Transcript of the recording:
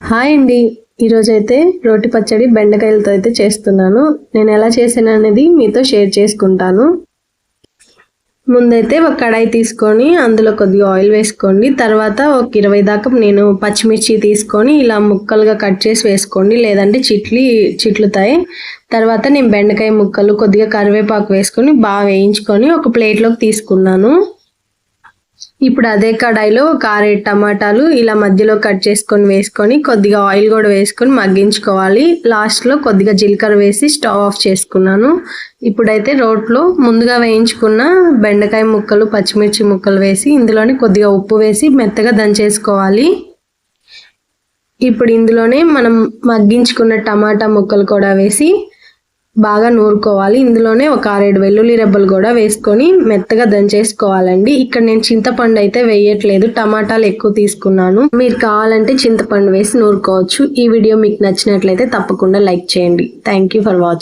Hi అండి, ఈరోజైతే రోటి పచ్చడి బెండకాయలతో అయితే చేస్తున్నాను. నేను ఎలా చేసాను అనేది మీతో షేర్ చేసుకుంటాను. ముందైతే ఒక కడాయి తీసుకొని అందులో కొద్దిగా ఆయిల్ వేసుకోండి. తర్వాత ఒక 20 దాకా నేను పచ్చిమిర్చి తీసుకొని ఇలా ముక్కలుగా కట్ చేసి వేసుకోండి, లేదంటే చిట్లుతాయి. తర్వాత నేను బెండకాయ ముక్కలు కొద్దిగా కరివేపాకు వేసుకొని బాగా వేయించుకొని ఒక ప్లేట్లోకి తీసుకున్నాను. ఇప్పుడు అదే కడాయిలో ఒక 6 టమాటాలు ఇలా మధ్యలో కట్ చేసుకొని వేసుకొని కొద్దిగా ఆయిల్ కూడా వేసుకొని మగ్గించుకోవాలి. లాస్ట్లో కొద్దిగా జీలకర్ర వేసి స్టవ్ ఆఫ్ చేసుకున్నాను. ఇప్పుడైతే రోట్లో ముందుగా వేయించుకున్న బెండకాయ ముక్కలు పచ్చిమిర్చి ముక్కలు వేసి ఇందులోనే కొద్దిగా ఉప్పు వేసి మెత్తగా దంచేసుకోవాలి. ఇప్పుడు ఇందులోనే మనం మగ్గించుకున్న టమాటా ముక్కలు కూడా వేసి బాగా నూరుకోవాలి. ఇందులోనే ఒక 6 వెల్లుల్లి రెబ్బలు కూడా వేసుకొని మెత్తగా దంచేసుకోవాలండి. ఇక్కడ నేను చింతపండు అయితే వేయట్లేదు, టమాటాలు ఎక్కువ తీసుకున్నాను. మీరు కావాలంటే చింతపండు వేసి నూరుకోవచ్చు. ఈ వీడియో మీకు నచ్చినట్లయితే తప్పకుండా లైక్ చేయండి. Thank you for watching.